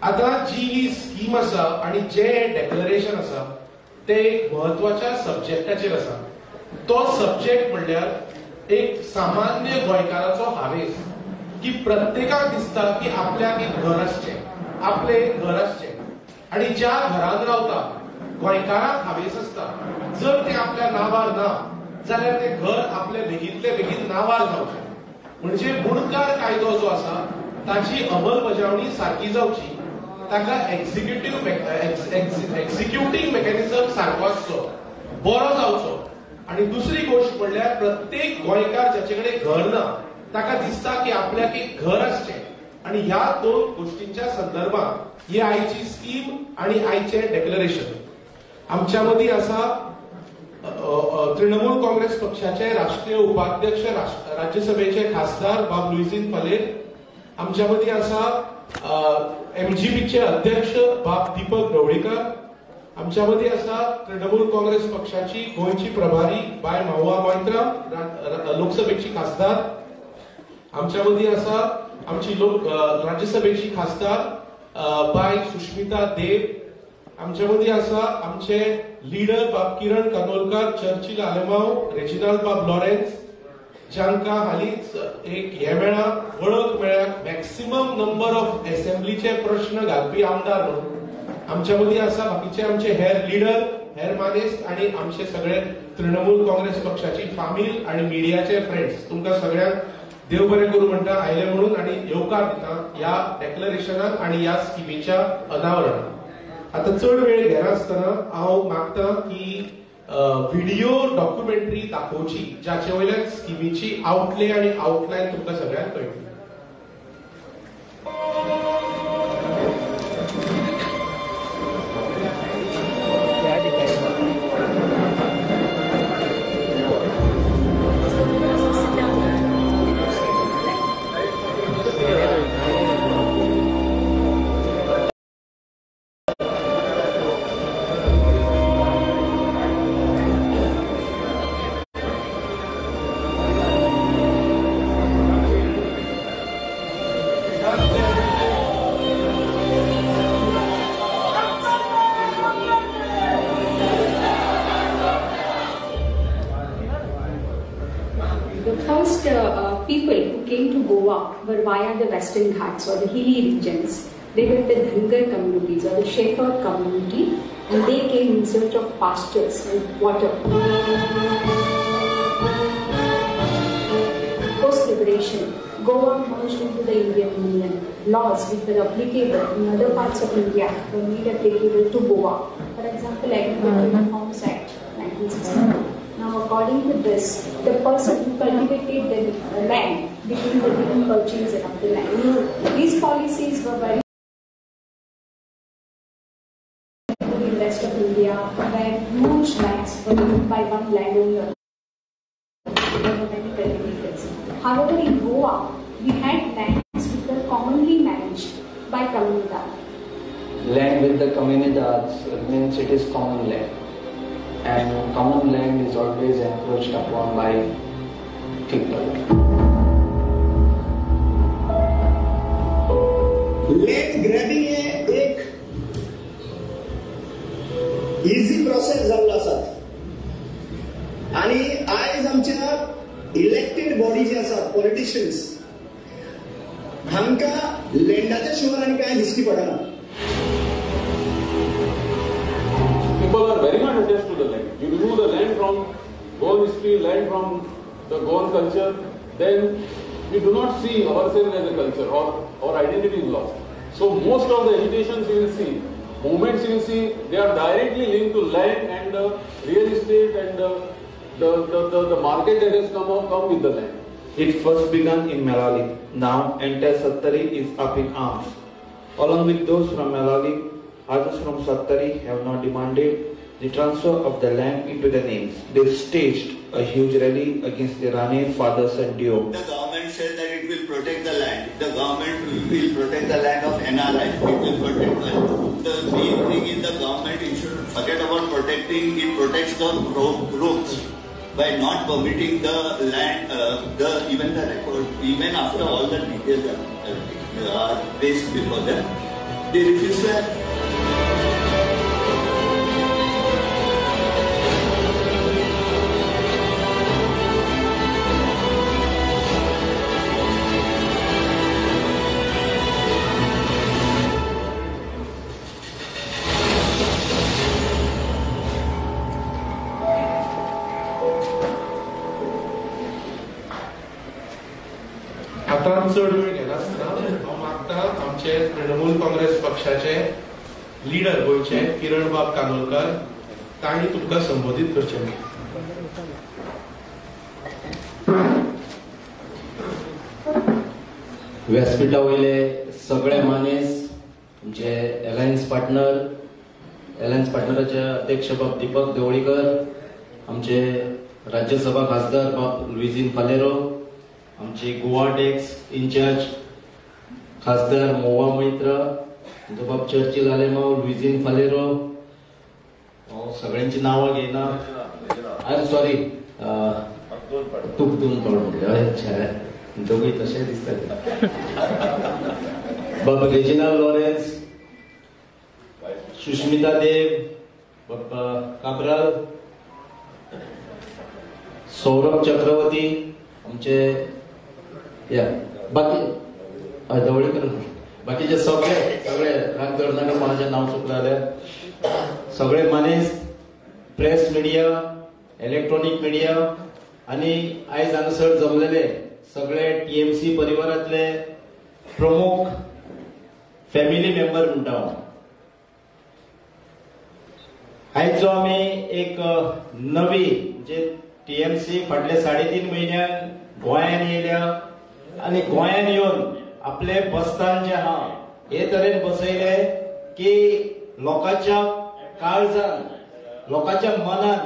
आता जी ही स्कीम आसा आणि जे डेक्लरेशन आसा ते एक महत्वाच्या सब्जेक्टाचेर आसा. तो सब्जेक्ट म्हणल्यार एक सामान्य गोंयकाराचो हावेस की प्रत्येकाक दिसता की आपल्याक एक घर आसचें, आपले घर आसचें, आणि ज्या घरांत रावता गोंयकाराक हावेस आसता जर ते आपल्या नांवार ना जाल्यार ते घर आपले बेगींतले बेगीन नांवार जावचें. म्हणजे बुडकार कायदो जो आसा ताची अंमलबजावणी सारकी जावची, ताका एक्झिक्युटिंग मेकॅनिझम सारको आसचो, बरो जावचो. आणि दुसरी गोष्ट म्हणल्यार प्रत्येक गोंयकार जाचे कडेन घर ना ताका दिसता की आपल्याक एक घर आसचें. आणि ह्या दोन गोष्टींच्या संदर्भात ही आयची स्कीम आणि आयचे डेक्लरेशन. आमच्या मदीं आसा तृणमूल काँग्रेस पक्षाचे राष्ट्रीय उपाध्यक्ष राज्यसभेचे खासदार बाब लुईझीन फलेर. आमच्या मदीं आसा एमजीपीचे अध्यक्ष बाब दीपक ढवळीकर. आमच्या मदीं आसा तृणमूल काँग्रेस पक्षाची गोंयची प्रभारी बाय माहुआ मोइत्रा लोकसभेची खासदार. आमच्या मदीं आसा आमची राज्यसभेची खासदार बाय सुष्मिता देव. आमच्या मदीं आसा आमचे लीडर बाब किरण कानोलकर, चर्चिल आलेमांव, रेजिनाल्ड बाब लॉरेन्स, जांकां हालींच एक हे मेळ्ळा वळख मेळ्ळ्या मॅक्सिमम नंबर ऑफ असेंब्लीचे प्रश्न घालपी आमदार म्हणून. आमच्या मदीं आसा बाकीचे आमचे हेर लीडर, हेर मानेस्त आणि आमचे सगळे तृणमूल काँग्रेस पक्षाची फामील आणि मिडियाचे फ्रेंड्स. तुमकां सगळ्यांक देव बरें करूं म्हणटा आयले म्हणून आणि येवकार दिता ह्या डेक्लरेशनाक आणि ह्या स्किमीच्या अनावरणाक. आता चड वेळ घेनासतना हांव मागता की व्हिडिओ डॉक्युमेंटरी दाखोवची जाचे वयल्यान स्किमीची आउटले आणि आउटलायन तुमकां सगळ्यांक कळटली. People who came to Goa were via the Western Ghats or the hilly regions. They were the Dhangar communities or the shepherd community, and they came in search of pastures and water. Post-liberation, Goa merged into the Indian Union. Laws which were applicable in other parts of India were made applicable to Goa. For example, Agricultural Reforms Act 1961. Now, according to this, the person who cultivated the land between the given purchaser of the land. These policies were very in the rest of India, where huge lands were owned by one landowner. There were many cultivators. However, in Goa, we had lands which were commonly managed by comunidad. Land with the comunidades means it is common land. And common land is always encroached upon by people. Land grabbing हे एक easy process जाल्लो आसा आणि आयज आमच्या elected body जे आसा politicians हांकां लँडाच्या शिवाय आनी कांय दिश्टी पडना. People are very much attached to the land. You remove the land from Goan history, land from the Goan culture, then we do not see ourselves as a culture, or identity is lost. So most of the agitations you will see, movements you will see, they are directly linked to land and real estate and the market that has come with the land. It first began in Malali. Now entire Sattari is up in arms. Along with those from Malali, others from Sattari have now demanded the transfer of the land into the names. They staged a huge rally against the Rane, fathers and Dio. The government says that it will protect the land. The government will protect the land of NRI. It will protect the land. The main thing is the government should forget about protecting. It protects the groups by not permitting the land, even the record, even after all the details are placed before them. they refuse to act. आता चढ वेळ घेनासतना हांव मागता आमचे तृणमूल काँग्रेस पक्षाचे leader गोंयचे किरण बाब कानोलकर तांणी तुमकां संबोधीत करचें. व्यासपीठा वयले सगळे मानेस जे अलायन्स पार्टनराचे अध्यक्ष बाब दीपक ढवळीकर, आमचे राज्यसभा खासदार बाब लुइजीन फालेरो, आमचे गोवा टॅक्स इन्चार्ज खासदार मोवा मैत्र, जो बाब चर्चिल आलेमाव लुइजीन फालेरो, सगळ्यांची नावं घेना. आय सॉरी तूक दोन पावड म्हटले दोघे तसे दिसतात. बाब रेजिनाल्ड लॉरेन्स, सुष्मिता देव, बाबा काब्राल, सौरभ चक्रवर्ती, आमचे बाकी ढवळीकर, बाकीचे सगळे राग धर नाका कोणाचे नाव चुकलं जाल्यार. सगळे मानेस, प्रेस मिडिया, इलेक्ट्रॉनिक मिडिया आणि आयज हांगासर जमलेले सगळे टीएमसी परिवारातले प्रमुख फॅमिली मेंबर म्हणटा हांव. आयज जो आमी एक नवी म्हणजे टीएमसी फाटले 3.5 म्हयन्यान गोंयांत येयल्या आणि गोंयांत येवन आपले बसस्थान जे आहा हे तरेन बसयले की लोकांच्या काळजान, लोकांच्या मनान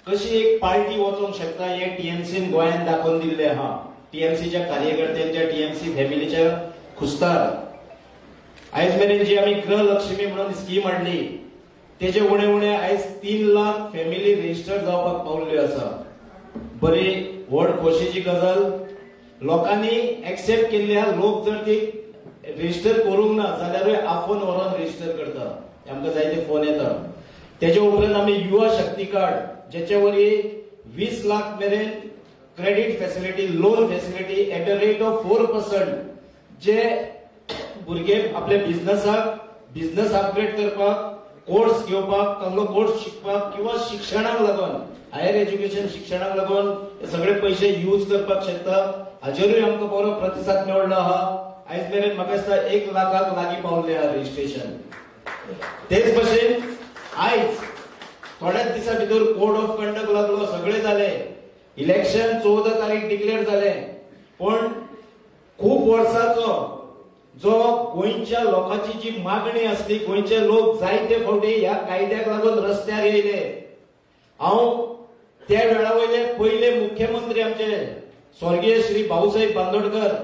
कशी एक पार्टी वचोंक शकता हे टीएमसीन गोंयांत दाखोवन दिल्ले आहा. टीएमसीच्या कार्यकर्त्यांच्या, टीएमसी फॅमिलीच्या खुस्तार आयज मेरेन जी आमी गृहलक्ष्मी म्हणून स्कीम हाडली तेजे उणे उणे आयज 3 लाख फॅमिली रजिस्टर जावपाक पावल्ल्यो आसा. बरी व्हड खोशेची गजाल. लोकांनी एक्सेप्ट केल्ली आहा. लोक जर ती रजिस्टर करूंक ना जाल्यारूय आफोन व्हरोन रजिस्टर करता. आमकां जायते फोन येता. तेजे उपरांत आमी युवा शक्ती कार्ड जेचे वरवीं 20 लाख मेरेन credit facility, loan facility at the rate of 4%, जे भुरगे आपले बिझनस अपग्रेड करपाक, कोर्स घेवपाक, कसलो कोर्स शिकपाक किंवा शिक्षणाक लागून, हायर एज्युकेशन शिक्षणाक लागून हे सगळे पैसे यूज करपाक शकता. हाजेरूय आमकां बरो प्रतिसाद मेळ्ळो आहा. आयज मेरेन म्हाका दिसता 1 लाखाक लागीं पावल्लें आहा रजिस्ट्रेशन. तेच भशेन आयज थोड्याच दिसा भितर कोड ऑफ कंडक्ट लागलो, सगळे जाले. इलेक्शन 14 तारीख डिक्लेअर जाले. पण खूप वर्साचो जो गोंयच्या लोकांची जी मागणी असली, गोंयचे लोक जायते फावटी ह्या कायद्याक लागून रस्त्यार येयले. हांव त्या वेळा वयले पयले मुख्यमंत्री आमचे स्वर्गीय श्री भाऊसाहेब बांदोडकर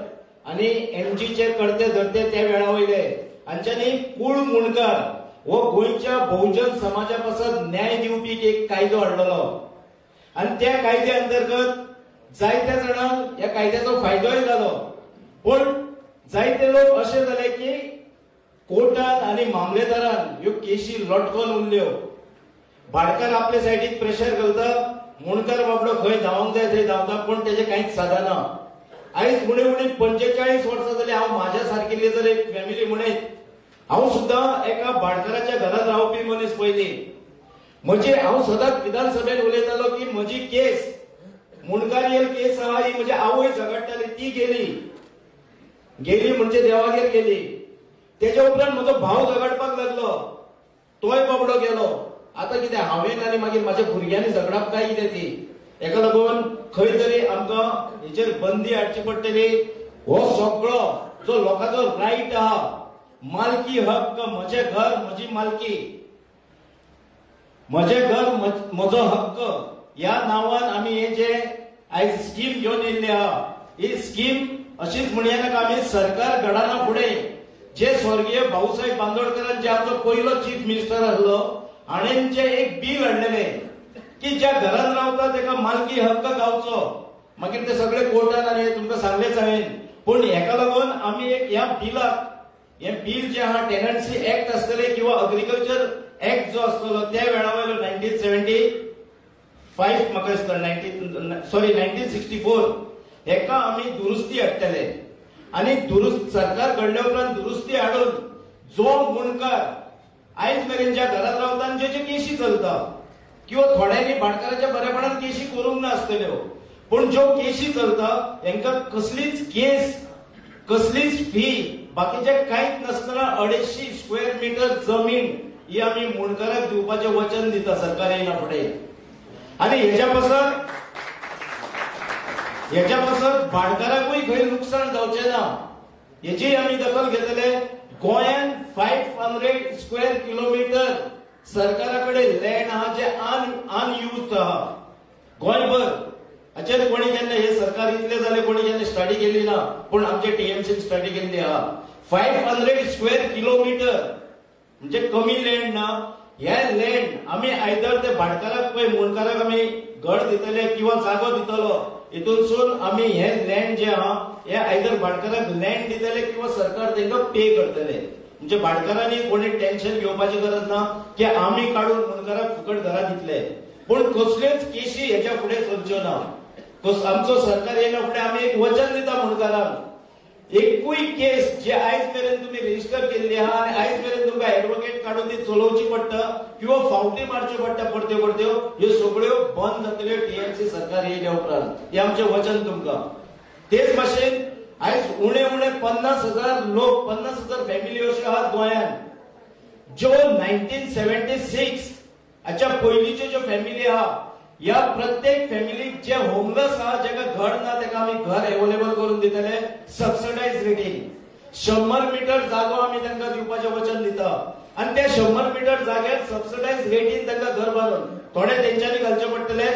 आणि एमजीचे करते धरते त्या वेळा वयले, हांच्यांनी कुळ मुणकार हो गोंयच्या बहुजन समाजा पासत न्याय दिवपी एक कायदो हाडलेलो आणि त्या कायद्या अंतर्गत जायत्या जाणांक ह्या कायद्याचो फायदोय जालो. पण जायते लोक असे जाले की कोर्टान आणि मामलेदारान ह्यो केशी लटकोन उरल्यो. भाडकार आपल्या सायडीक प्रेशर घालता, मुणकार बाबडो खंय धांवंक जाय थंय धांवता, पण तेजे कांयच साधना. आयज उणे उणे 45 वर्सां जाली हांव म्हाज्या सारकिल्ली जर एक फॅमिली म्हणत, हांव सुद्दां एका भाडकाराच्या घरात रावपी मनीस पयली. म्हणजे हांव सदांच विधानसभेत उलयतालो की म्हजी केस मुणकारियल केस आहा ही म्हजी आवय झगडटाली, ती गेली म्हणजे देवागेर गेली. तेच्या उपरांत म्हजो भाव झगडपाक लागलो, तोय बाबडो गेलो. आता कितें हांवेन आनी मागीर म्हाज्या भुरग्यांनी झगडप काय कितें ती. हेका लागून खंय तरी आमकां हेचेर बंदी हाडची पडटली. हो सगळो जो लोकांचो रायट आहा, मालकी हक्क, म्हजें घर म्हजी मालकी, म्हजें घर म्हजो हक्क, ह्या नांवान आमी हे जे आयज स्कीम घेवन येयल्ली आहा, ही स्कीम अशीच म्हणयानाका आमी सरकार घडाना फुडें जे स्वर्गीय भाऊसाहेब बांदोडकरान जे आमचो पयलो चीफ मिनिस्टर आसलो, हाणेन जे एक बील हाडलेलें की ज्या घरांत रावता तेका मालकी हक्क गावचो. मागीर ते सगळे कोर्टान आनी तुमकां सांगलेच हांवेन. पूण हेका लागून आमी एक ह्या बिलाक हे बिल जे आहा टेनन्सी ऍक्ट आसतले किंवा अग्रिकल्चर ऍक्ट जो आसतलो त्या वेळा वयलो 1975 म्हाका दिसता 1964 हेका आमी दुरुस्ती हाडटले आणि सरकार घडल्या उपरांत दुरुस्ती हाडून जो मुणकार आयज मेरेन ज्या घरात रावता आणि जे केशी चलता किंवा थोड्यांनी भाटकाराच्या बरेपणान केशी करूंक ना आसतल्यो पण ज्यो केशी चलता तांकां कसलीच केस कसलीच फी बाकीचे कांयच नासतना 250 स्क्वेअर मीटर जमीन ही आमी मुणकाराक दिवपाचें वचन दिता सरकार येयना फुडें आणि हेच्या पासत भाटकाराकूय खंय लुकसाण जावचें ना हेची आमी दखल घेतले. गोंयान 500 स्क्वेअर किलोमीटर सरकाराकडे लँड आहा जे अनयूज आहा गोंयभर. हाचेर कोणी केन्ना हे सरकार इतले जाले कोणी केन्ना स्टडी केली ना पण आमचे टीएमसीन स्टडी केल्ली आहा. 500 स्क्वेअर किलोमीटर म्हणजे कमी लँड ना. हे लँड आमी आयदर ते भाटकाराक पळय मुणकाराक आमी घर दितले किंवा जागो दितलो हितूनसून आमी हे लँड जे आहा हे आयदर भाटकाराक लँड दितले किंवा सरकार तांकां पे करतले. म्हणजे भाटकारांनी कोणी टेन्शन घेवपाची गरज ना की आमी काढून मुणकाराक फुकट घरां दितले पण कसल्योच केशी हेच्या फुडें चलच्यो ना. आमचो सरकार येयना फुडें आमी एक वचन दिता मुणकारांक एकूय केस जे आयज मेरेन तुम्ही रजिस्टर केल्ली आहा आनी आयज मेरेन तुमकां एडवोकेट काढून ती चलोवची पडटा किंवा फावटी मारच्यो पडटा परत्यो ह्यो सगळ्यो बंद जातल्यो टीएमसी सरकार येयल्या उपरांत. हे आमचें वचन तुमकां. तेच भाशेन आयज उणे 50,000 लोक 50,000 फॅमिली अश्यो आहात गोंयांत ज्यो 1976 हाच्या पयलींच्यो ज्यो फॅमिली आहा या प्रत्येक फॅमिलीक जे होमलेस आहा जेका घर ना तेका आमी घर अवेलेबल करून दितले सबसिडाइज रेटीन. 100 मीटर जागो आमी तांकां दिवपाचें वचन दिता आणि त्या 100 मीटर जाग्यार सबसिडाइज रेटीन तांकां घर बांदून थोडे तेंच्यांनी घालचे पडटले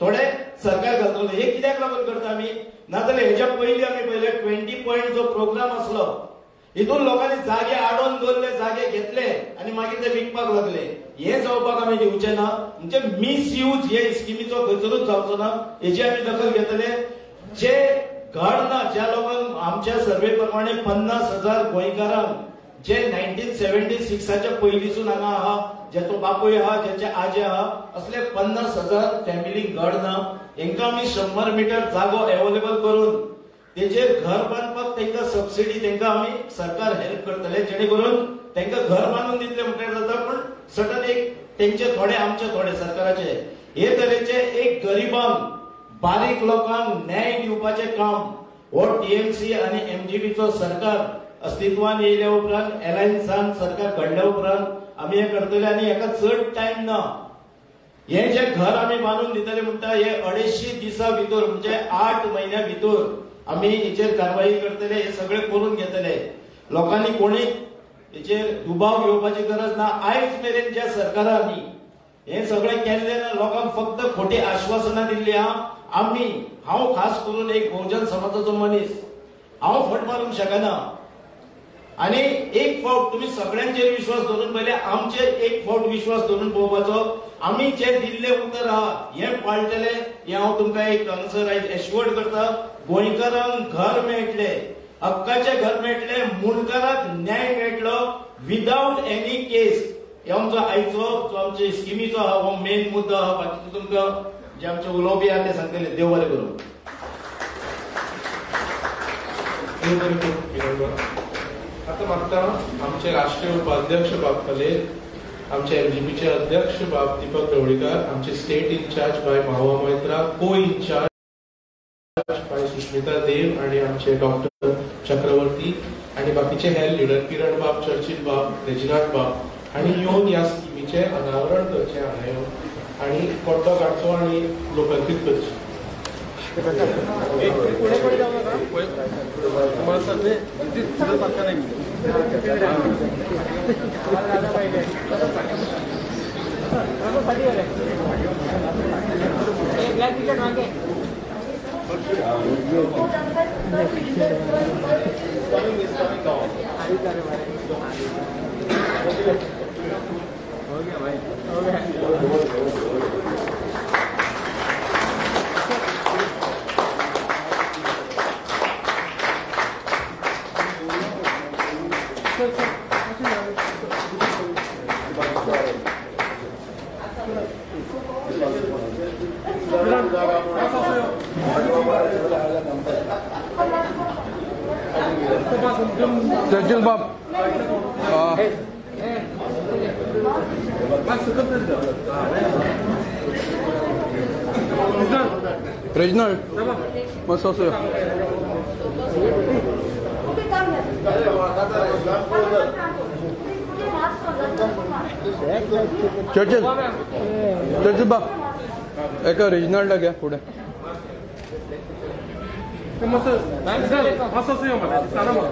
थोडे सरकार घालतलो. हे कित्याक लागून करता आमी नाजाल्यार हेच्या पयलीं आमी पयले 20 पॉयंट जो प्रोग्राम आसलो हितून लोकांनी जागे आडोवन दवरले जागे घेतले आणि मागीर ते विकपाक लागले. हे जावपाक आमी दिवचे ना. म्हणजे मिसयूज हे स्किमीचो खंयसरूच जावचो ना हेची आमी दखल घेतले. जे घर ना ज्या लोकांक आमच्या सर्वे प्रमाणे 50,000 गोंयकारांक जे 1976च्या पयलींसून हांगा आहा जेचो बापूय आहा जेचे आजे आहा असले 50,000 फॅमिलीक घर ना. हेंकां आमी 100 मीटर जागो अवेलेबल करून तेजेर घर बांदपाक तांकां सबसिडी तांकां आमी सरकार हेल्प करतले जेणे करून तांकां घर बांदून दितले म्हणल्यार जाता पण सटन एक तेंचे थोडे आमचे थोडे सरकाराचे हे तरेचे एक गरिबांक बारीक लोकांक न्याय दिवपाचे काम हो टीएमसी आणि एमजीपीचो सरकार अस्तित्वान येयल्या उपरांत एलायन्सान सरकार घडल्या उपरांत आमी हे करतले. आनी हेका चड टायम ना. हे जे घर आमी बांदून दितले म्हणटा हे 250 दिसां भितर म्हणजे 8 म्हयन्या भितर आमी हेचेर कारवाई करतले. हे सगळे करून घेतले. लोकांनी कोणी हेचेर दुबाव घेवपाची गरज ना. आयज मेरेन ज्या सरकारांनी हे सगळे केल्ले ना लोकांक फक्त खोटी आश्वासनां दिल्ली आहा. हांव खास करून एक बहुजन समाजाचो मनीस हांव फट मारूंक शकना आणि एक फावट तुम्ही सगळ्यांचेर विश्वास धरून पहिले आमचेर एक फावट विश्वास धरून पळोवपाचो. आमी जे दिल्ले उतर आहा हे पाळटले हे हांव तुमकां एक हांगासर एश्युअर्ड करता. गोंयकारांक घर मेळटले हक्काचे घर मेळटले मुणकाराक न्याय मेळटलो विदाउट एनी केस. हे आमचो आयचो जो आमचे स्किमीचो आहा हो मेन मुद्दो आहा. बाकीचे तुमकां जे आमचे उलोवपी आहा ते सांगतले. देव बरें करूं. आता मागता आमचे राष्ट्रीय उपाध्यक्ष बाब फले आमचे एमजीपीचे अध्यक्ष बाब दीपक ढवळीकर आमचे स्टेट इन्चार्ज बाय मावा मोहित्रा को इन्चार्ज बाय सुष्मिता देव आणि आमचे डॉक्टर चक्रवर्ती आणि बाकीचे हेल्थ लिडर किरण बाब चर्चिल बाब रेजिनाथ बाब आणि येवन ह्या स्किमीचे अनावरण करचे हांगा येवन आणि पड्डो काडचो आणि लोकार्पीत करचे. हो गया भाई हो गया. चर्चिल बाब रेजनल मस्त असो चर्चिल चर्चिल बाब एका रेजनल घ्या पुढे मस्त मस्त असो मला सांगा मग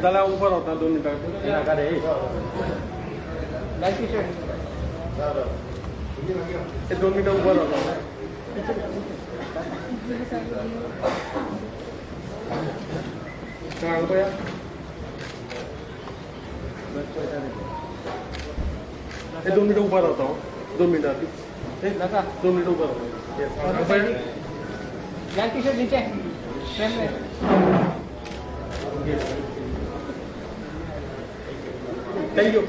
त्याला उभं होता 2 मिनिटं ते 2 मिनिटं उभं होता हे 2 मिनिटं उभा राहता 2 मिनिटं 2 मिनिटं उभा राहता टी शर्ट नीचे थैंक यू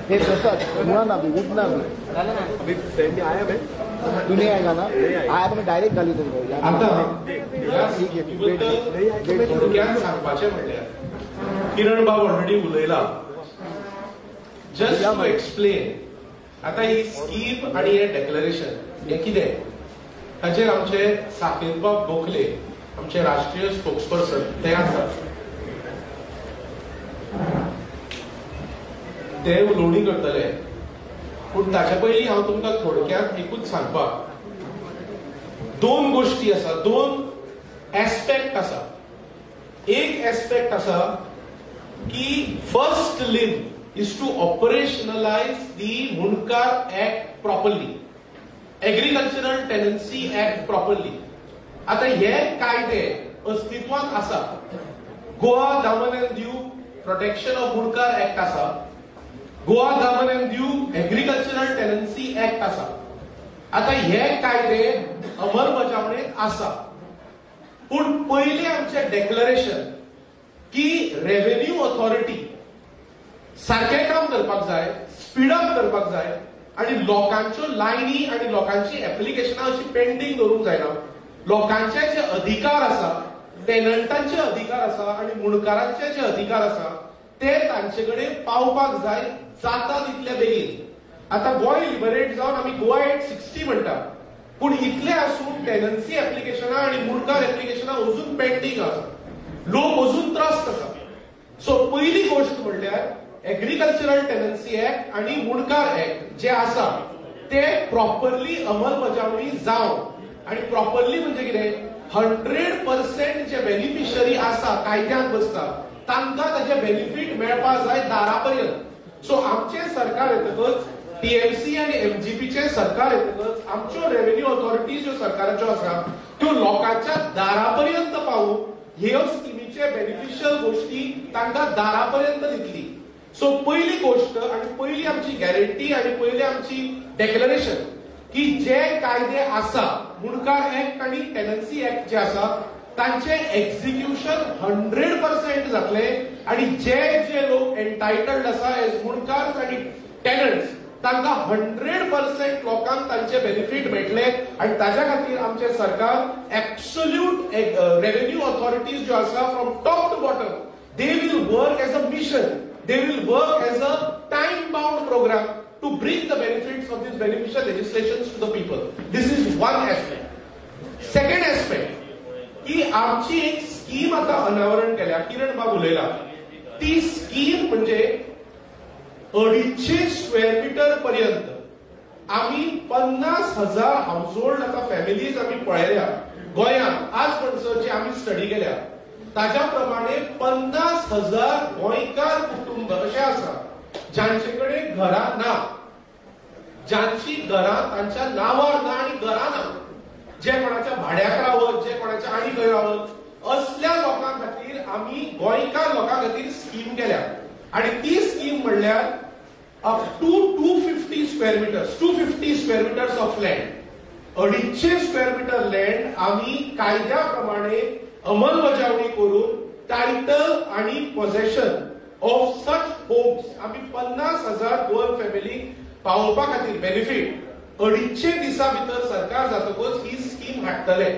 हे तसंच ना भी उठना भी अभी ट्रेन आया है तू नहीं आएगा ना आया तो मैं डायरेक्ट घाली तुमको आता थोडक्यात सांगपाचें म्हणल्यार किरण बाब ऑलरेडी उलयला जस्ट टू एक्सप्लेन आता ही स्कीम आणि हे डेक्लरेशन हे कितें हाचेर आमचे साकेत बाब गोखले आमचे राष्ट्रीय स्पोक्सपर्सन ते आसात ते उलोवणी करतले पूण ताचे पयलीं हांव तुमकां थोडक्यात एकूच सांगपाक 2 गोष्टी आसा 2 एस्पेक्ट आसा एक एस्पेक्ट आसा की first limb is to operationalise the Mundkar act properly agricultural tenancy act properly आता हे कायदे अस्तित्वात आसा गोवा दामन एंड दिऊ प्रोटेक्शन ऑफ मुणकार एक्ट आसा गोवा दामन एंड दिऊ एग्रीकल्चरल टेनन्सी एक्ट आसा आता हे कायदे अंमलबजावणेंत आसा पूण पयलें आमचें डेक्लरेशन की रेव्हेन्यू ऑथॉरिटी सारकें काम करपाक जाय स्पीड अप करपाक जाय आणि लोकांच्यो लायनी आणि लोकांची एप्लिकेशनां अशी पेंडिंग दवरूंक जायना लोकांचे जे अधिकार आसा टेनंटांचे अधिकार आसा आणि मुणकारांचे जे अधिकार आसा ते तांचे कडेन पावपाक जाय जाता तितले बेगीन आता गोंय लिबरेट जावन आमी गोवा एक्ट 60 म्हणटा पूण इतले आसून टेनन्सी एप्लिकेशनां आणि मुणकार एप्लिकेशनां अजून पेंडिंग आसा लोक अजून त्रस्त आसा सो पयली गोष्ट म्हणल्यार एग्रीकल्चरल टेनन्सी एक्ट आणि मुणकार एक्ट जे आसा ते प्रॉपरली अंमलबजावणी जावन आणि प्रॉपरली म्हणजे कितें 100% जे बेनिफिशरी आसा कायद्यात बसता तांकां ताचे बेनिफीट मेळपा जाय दारापर्यंत सो आमचे सरकार येतकच टीएमसी आणि एमजीपीचे सरकार येतकच आमच्यो रेव्हेन्यू ऑथॉरिटीज ज्यो सरकाराच्यो आसा त्यो लोकांच्या दारापर्यंत पावून ह्यो स्किमीचे बेनिफिशियल गोष्टी तांकां दारापर्यंत दितली सो पहिली गोष्ट आणि पहिली आमची गॅरंटी आणि पहिली आमची डेक्लरेशन की जे कायदे आसा मुणकार एक्ट आणि टेनन्सी एक्ट जे आसा तांचे एक्झिक्युशन 100% जातले आणि जे जे लोक एंटायटल्ड आसा एज मुणकार आणि टेनंट्स तांकां 100% लोकांक तांचे बेनिफीट मेळटले आणि ताच्या खातीर आमचे सरकार एब्सोल्यूट रेव्हेन्यू ऑथॉरिटीज ज्यो आसा from top to bottom they will work as a mission they will work as a time bound program to bring the benefits of these beneficial legislations to the people. This is one aspect. Second aspect की आमची एक scheme आता अनावरण केल्या किरण बाब उलयला ती scheme म्हणजे 250 square metre पर्यंत आम्ही 50,000 हाऊसहोल्ड आता फॅमिलीज आम्ही पळयल्या गोंयांत आज म्हणसर जे आम्ही स्टडी केल्या ताच्या प्रमाणे 50,000 गोंयकार कुटुंब असे आसा ज्यांचे कडेन घरां ना ज्यांची घरां तांच्या नांवार ना आणि घरां ना जे कोणाच्या भाड्याक रावत जे कोणाच्या आनी खंय रावत असल्या लोकां खातीर आमी गोंयकार लोकां खातीर स्कीम केल्या आणि ती स्कीम म्हणल्यार up to 250 square meters, 250 square meters of land. 250 square metre land आम्ही कायद्याप्रमाणे अंमलबजावणी करून टायटल आणि पोझेशन ऑफ सच होम्स आम्ही 50,000 गोवन फॅमिली पावोवपा खातीर बेनिफिट 250 दिसा भितर सरकार जातकच ही स्कीम हाडटले.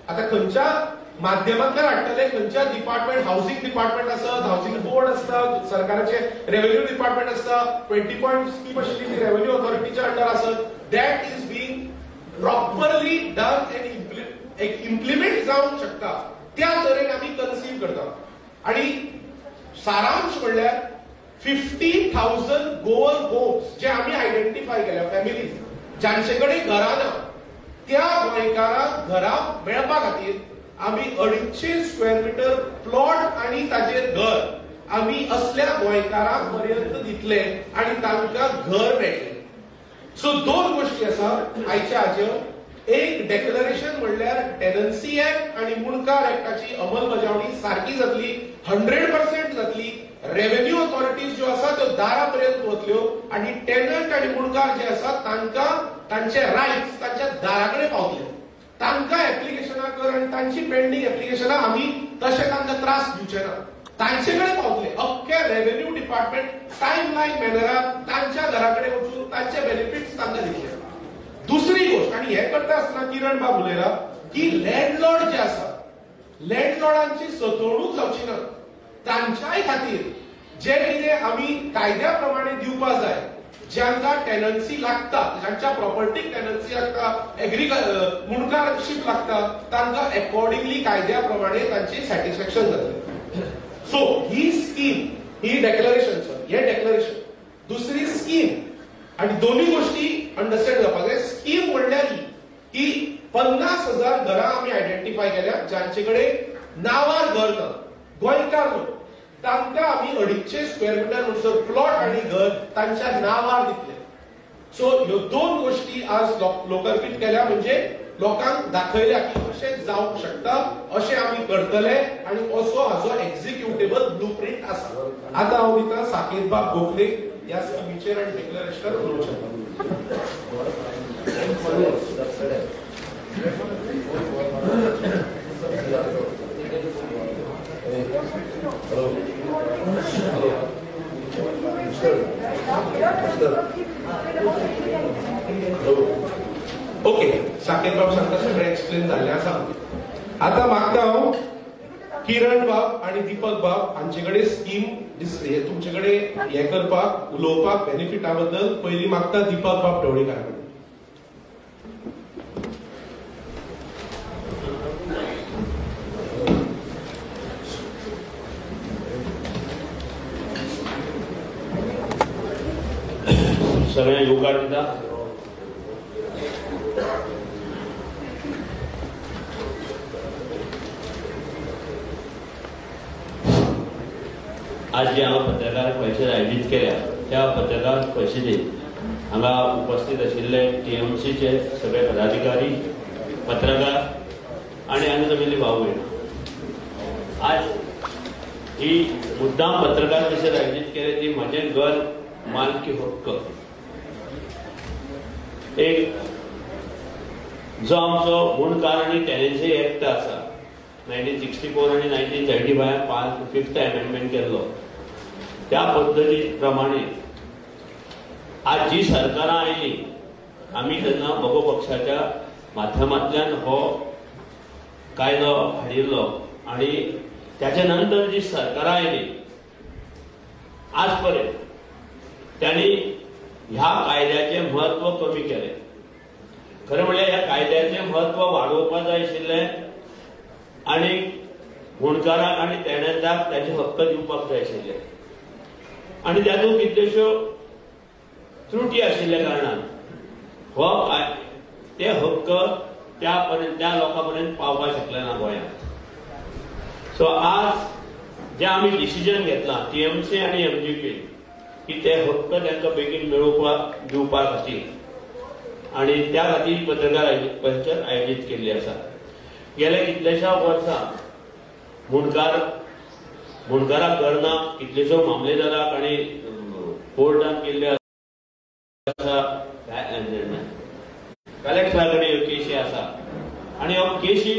आता खंयच्या माध्यमांतल्यान हाडटले, खंयच्या डिपार्टमेंट, हाऊसिंग डिपार्टमेंट आसत, हाऊसिंग बोर्ड आसता, सरकाराचे रेव्हेन्यू डिपार्टमेंट आसता, 20 पॉइंट स्कीम आशिल्ली ती रेव्हेन्यू ऑथॉरिटीच्या अंडर आसत. That is being properly done end implement जावंक शकता. त्या तरेन आमी कन्सीव करता. आणि सारांश म्हणल्यार 50,000 गोवन होम्स जे आम्ही आयडेंटिफाय केल्या, फॅमिलीज जांचे कडेन घरां ना, त्या गोंयकारांक घरां मेळपा खातीर आम्ही 250 स्क्वेअर मीटर प्लॉट आणि ताचेर घर आम्ही असल्या गोंयकारांक पर्यंत दितले आणि तांकां घर मेळटलें. सो दोन गोष्टी आसात आयच्या हाचेर. एक डेक्लरेशन म्हणल्यार टेनन्सी ऍक्ट आणि मुणकार ऍक्टाची अंमलबजावणी सारखी जातली, 100% जातली. रेव्हेन्यू ऑथॉरिटीज ज्यो आसा त्यो दारापर्यंत वतल्यो आणि टेनंट आणि मुणकार जे आसात तांकां तांचे रायट्स तांच्या दाराकडे पावतले. तांकां एप्लिकेशनां कर आणि तांची पेंडिंग एप्लिकेशनां आम्ही तशें तांकां त्रास दिवचे ना, तांचे कडेन पावतले. अख्खे रेव्हेन्यू डिपार्टमेंट टायमलायन मॅनरान तांच्या घराकडे वचून तांचे बेनिफिट्स तांकां दितले. दुसरी गोष्ट, आणि हे करता आसतना किरण बाब उलयला की लँडलॉर्ड जे आसा, लँडलॉर्डांची सतवणूक जावची ना. तांच्याय खातीर जे कितें आमी कायद्या प्रमाणे दिवपा जाय, ज्यांका टेनन्सी लागता, ज्यांच्या प्रॉपर्टीक टेनन्सी लागता, मुणकारशीप लागता, तांकां अकॉर्डिंगली कायद्या प्रमाणे तांची सॅटिस्फॅक्शन जातलें. सो ही स्कीम, ही डेक्लरेशन, हे डेक्लरेशन, दुसरी स्कीम, आणि दोन्ही गोष्टी अंडरस्टँड जावपाक जाय. स्कीम म्हणल्यार ही 50,000 घरां आमी आयडेंटिफाय केल्या जांचे कडेन नांवार घर ना, गोंयकार लोक, तांकां आमी 250 स्क्वेअर मीटर म्हणसर प्लॉट आणि घर तांच्या नांवार दितले. सो ह्यो दोन गोष्टी आज लोकार्पीत केल्या, म्हणजे लोकांक दाखयल्या की अशें जावंक शकता, अशें आमी करतले आणि असो हाजो एक्झिक्युटेबल ब्लूप्रिंट आसा. आता हांव दिता साकेत बाब गोखले ह्या स्कीमीचेर आनी डिक्लेरेशनार उलोवचें. ओके, साकेत बाब सांगता सगळें एक्सप्लेन जाल्लें आसा. आता मागता हांव किरण बाब आणि दीपक बाब हांचे कडेन स्कीम तुमचे कडेन हे करपाक, उलोवपाक बेनिफिटा बद्दल. पयलीं मागता दीपक बाब ढवळीकार कडेन. सगळ्यांक येवकार दिता. आज जे हांव पत्रकार परिशद आयोजीत केल्या त्या पत्रकार परिशदेत हांगा उपस्थित आशिल्ले टीएमसीचे सगळे पदाधिकारी, पत्रकार आणि हांगा जमिल्ली भाव भयण. आज ही मुद्दाम पत्रकार परिशद आयोजीत केली ती म्हजें घर मालकी हक्क. एक जो आमचो मुणकार आणि टेनन्सी ऍक्ट आसा 1964 आणि 1975 5th अमेंडमेंट केल्लो, त्या पद्दती प्रमाणे आज जी सरकारां आयली, आमी तेन्ना भोगो पक्षाच्या माध्यमांतल्यान हो कायदो हाडिल्लो आणि त्याच्या नंतर जी सरकारां आयली आज पर्यंत त्यांनी ह्या कायद्याचे महत्व कमी केले. खरं म्हणल्यार ह्या कायद्याचे महत्व वाडोवपाक जाय आशिल्लें आणि मुणकाराक आणि टेनंटाक ताचे हक्क दिवपाक जाय आशिल्ले. आणि तातूंत कितल्योश्यो त्रुटी आशिल्ल्या कारणान हो ते हक्क त्या लोकांपर्यंत पावपाक शकले ना गोंयांत. सो आज जे आमी डिसिजन घेतलां टीएमसी आणि एमजीपी की ते हक्क तांकां बेगीन मेळोवपाक दिवपा खातीर आणि त्या खातीर पत्रकार परिशद आयोजीत केल्ली आसा. गेल्या कितल्याशा वर्सां मुणकाराक करना कितल्योश्यो मामलेदाराक आणि कोर्टात केल्ले कलेक्टरा कडेन ह्यो केशी आसा आनी ह्यो केशी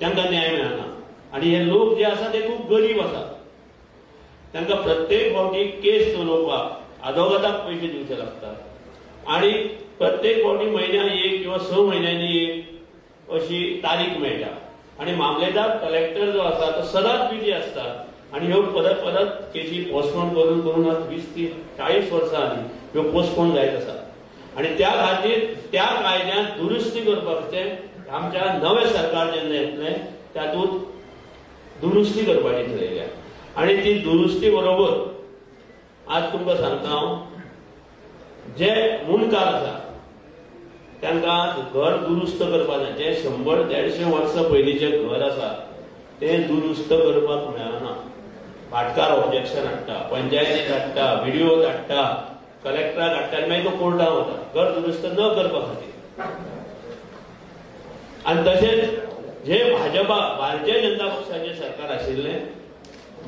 तांकां न्याय मेळना आनी हे लोक जे आसा ते खूब गरीब आसा तांकां प्रत्येक फावटी केस चलोवपाक अदोगताक पयशे दिवचे लागतात आनी प्रत्येक फावटी म्हयन्याक एक किंवा 6 म्हयन्यांनी एक अशी तारीख मेळटा आनी मामलेदार कलेक्टर जो आसा तो सदांच बिजी आसता आनी ह्यो परत परत केसी पोस्टपोन करून करून 20-40 वर्सां ह्यो पोस्टपोन जायत आसा आनी त्या खातीर त्या कायद्यांत दुरुस्ती करपाचें आमच्या नवें सरकार जेन्ना येतलें तातूंत दुरुस्ती करपाची थारायल्या आनी ती दुरुस्ती बरोबर आज तुमकां सांगता हांव जे मुणकार आसा तांकां घर दुरुस्त करपाक जाय जे 100-150 वर्सां पयलींचें घर आसा तें दुरुस्त करपाक मेळना भाटकार ऑब्जेक्शन हाडटा पंचायतीक हाडटा व्हिडिओ धाडटा कलेक्टराक हाडटा आनी मागीर तो कोर्टाक वता घर दुरुस्त न करपा खातीर आनी तशेंच जे भाजपा भारतीय जनता पक्षाचें सरकार आशिल्लें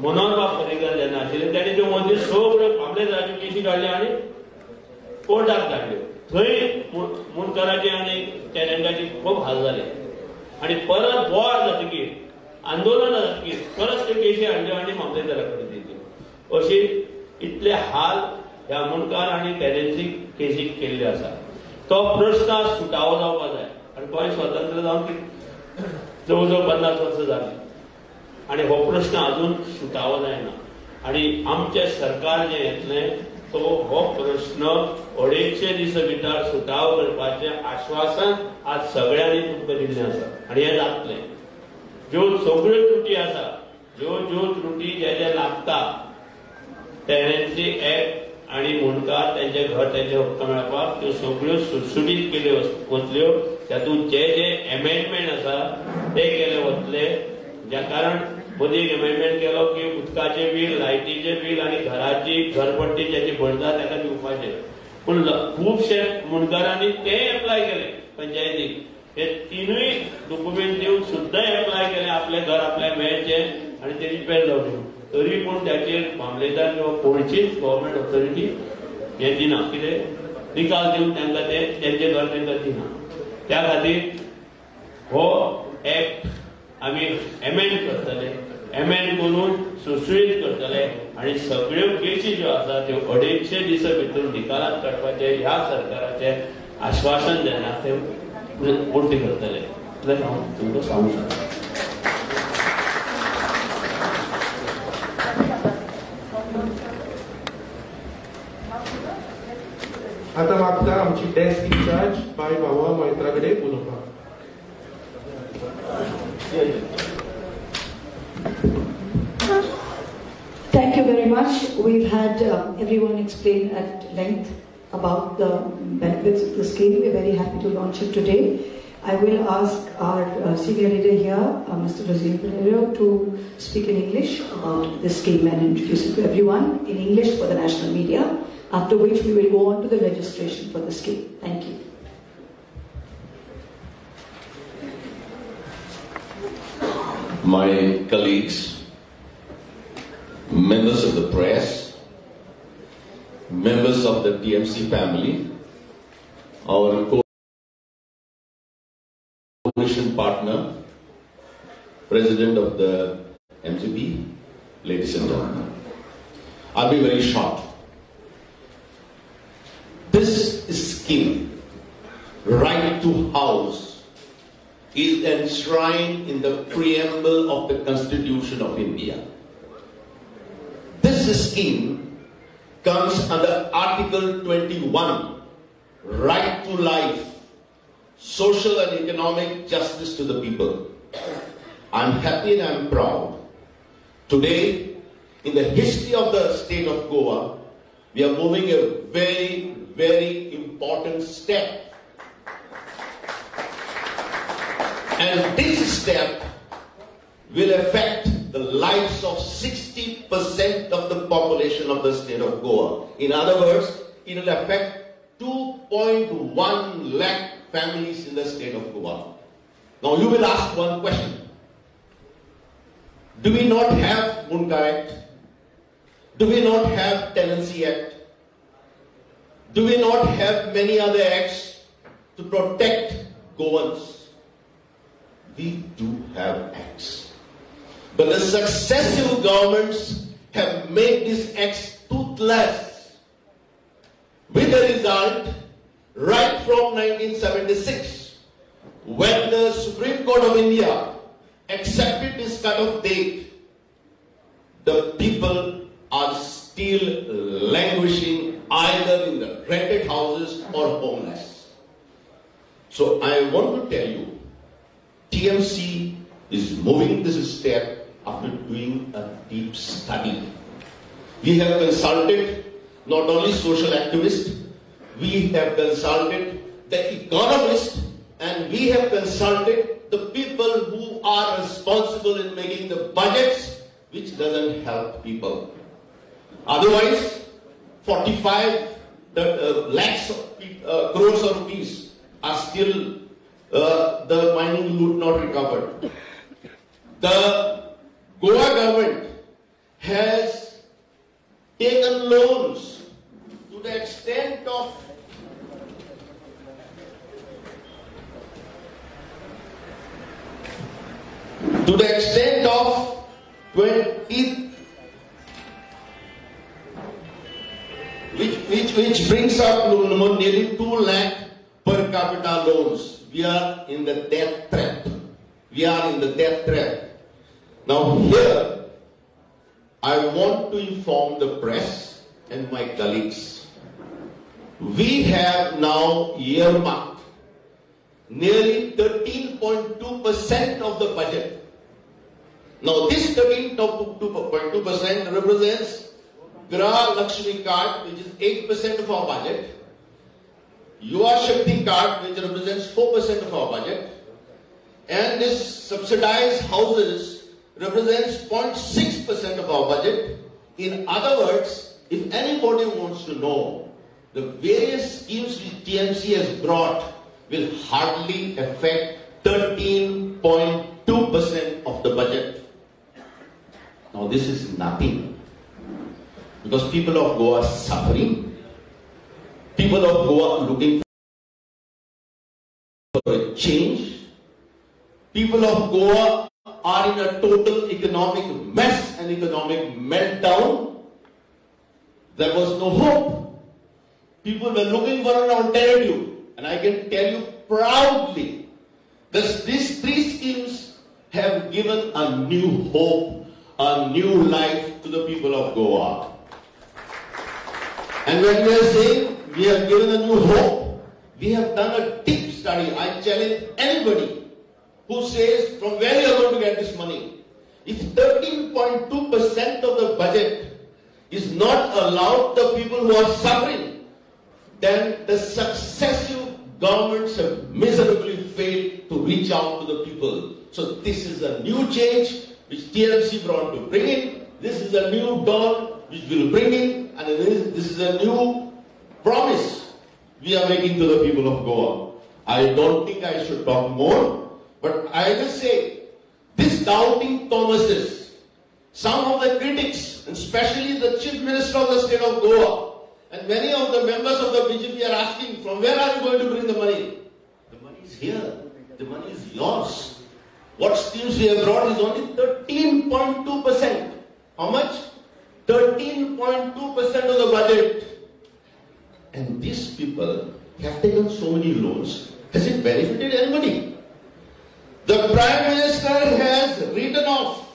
मनोहर पर्रीकर जेन्ना आशिल्ले ताणें त्यो मदीं सगळ्यो मामलेदाराच्यो केशी काडल्यो आनी कोर्टाक धाडल्यो थंय मुणकाराची आनी टॅलंटाची खूब हाल जाले आनी परत वॉर जातकीर आंदोलन जातकीर परत त्यो केशी हाडल्यो आनी मामलेदारा कडेन दिल्यो अशी इतले हाल ह्या मुणकार आनी टॅलंटीक केसीक केल्ले आसा तो प्रश्न सुटावो जावपाक जाय आनी गोंय स्वतंत्र जावन जवळ जवळ 50 वर्सां जाली आनी हो प्रश्न अजून सुटावो जायना आनी आमचें सरकार जें येतलें तो हो प्रश्न 250 दीस भितर सुटाव करपाचें आश्वासन आज सगळ्यांनी तुमकां दिल्लें आसा आनी हें जातलें ज्यो सगळ्यो त्रुटी आसा ज्यो त्रुटी जे लागता टॅलंटी एक्ट आनी मुणकार तेंचे घर तेंचे हक्क मेळपाक त्यो सगळ्यो सुटसुटीत केल्यो वतल्यो तातूंत जे एमेंडमेंट आसा ते केले वतले ज्या कारण मदीं एक एमेंडमेंट केलो की उदकाचें बील लायटीचें बील आनी घराची घरपट्टी ज्याची भरता ताका दिवपाचें पूण खुबशे मुणकारांनी तें एप्लाय केलें पंचायतीक हे 3य डॉक्युमेंट दिवन सुद्दां एप्लाय केलें आपलें घर आपल्याक मेळचें आनी तेजी पेड जावची तरी पूण ताचेर मामलेदार किंवा कोणचीच गव्हर्मेंट ऑथॉरिटी हें दिना कितें निकाल दिवन तांकां तेंचें घर तांकां दिना त्या खातीर हो एक्ट आमी एमेंड करतले एमेंड करून सुसुळीत करतले आनी सगळ्यो केसी ज्यो आसा त्यो 250 दीस भितर निकालांत काडपाचें ह्या सरकाराचें आश्वासन जेन्ना तें पूर्ती करतले इतलें हांव तुमकां सांगूंक शकता आता मागता आमची डेस्क इंचार्ज बाय बाबा मोहित्रा कडेन उलोवपाक Thank you very much. We've had everyone explain at length about the benefits of the scheme. We're very happy to launch it today. I will ask our senior leader here, Mr. Rosine Pinheiro, to speak in English about this scheme and introduce it to everyone in English for the national media, after which we will go on to the registration for the scheme. Thank you. My colleagues, members of the press, members of the TMC family, our coalition partner, President of the MGP, ladies and gentlemen. I'll be very short. This scheme, right to house, is enshrined in the preamble of the Constitution of India. This scheme comes under Article 21, right to life, social and economic justice to the people. I'm happy and I'm proud. Today, in the history of the state of Goa, we are moving a very, very important step. And this step will affect the lives of 60% of the population of the state of Goa. In other words, it will affect 2.1 lakh families in the state of Goa. Now you will ask one question. Do we not have Munkar Act? Do we not have Tenancy Act? Do we not have many other acts to protect Goans. We do have acts. But the successive governments have made these acts toothless. With the result, right from 1976, when the Supreme Court of India accepted this cut-off date, the people are still languishing either in the rented houses or homeless. So I want to tell you, TMC is moving this step after doing a deep study. We have consulted not only social activists, we have consulted the economists, and we have consulted the people who are responsible in making the budgets, which doesn't help people. Otherwise, 45 lakhs of crores of rupees are still the mining loot not recovered. The Goa government has taken loans to the extent of which brings up nearly 2 lakh per capita loans. We are in the death trap. Now here, I want to inform the press and my colleagues. We have now earmarked nearly 13.2% of the budget. Now this 13.2% represents Gra Lakshmi card, which is 8% of our budget, Yuva Shakti card, which represents 4% of our budget, and this subsidized houses represents 0.6% of our budget. In other words, if anybody wants to know, the various schemes which TMC has brought will hardly affect 13.2% of the budget. Now this is nothing, because people of Goa are suffering. People of Goa are looking for a change. People of Goa are in a total economic mess and economic meltdown. There was no hope. People were looking for an alternative. And I can tell you proudly that these 3 schemes have given a new hope, a new life to the people of Goa. And when we are saying we have given a new hope, we have done a deep study. I challenge anybody who says from where you are going to get this money. If 13.2% of the budget is not allowed the people who are suffering, then the successive governments have miserably failed to reach out to the people. So this is a new change which TMC brought to bring in. This is a new dawn which we will bring in, and this is a new promise we are making to the people of Goa. I don't think I should talk more, but I will say, this doubting Thomases, some of the critics, and especially the Chief Minister of the state of Goa, and many of the members of the BJP are asking, from where are you going to bring the money? The money is here. The money is yours. What schemes we have brought is only 13.2%. How much? 13.2% of the budget. And these people have taken so many loans. Has it benefited anybody? The Prime Minister has written off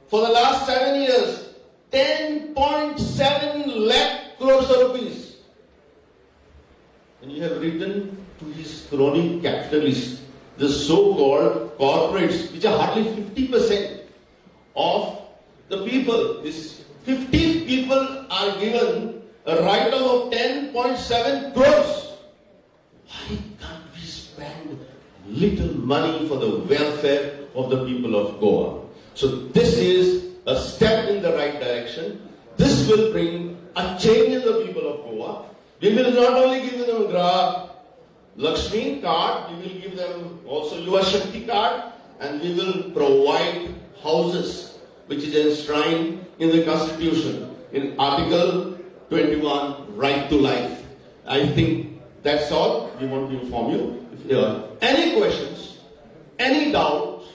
for the last 7 years 10.7 lakh crores of rupees. And you have written to his crony capitalists, the so-called corporates, which are hardly 50% of the people. These 50 people are given a write-off of 10.7 crores. Why can't we spend little money for the welfare of the people of Goa? So this is a step in the right direction. This will bring a change in the people of Goa. We will not only give them Gra Lakshmi card, we will give them also Yuva Shakti card, and we will provide houses, which is enshrined in the Constitution, in Article 21, right to life. I think That's all we want to inform you. If there are any questions, any doubts,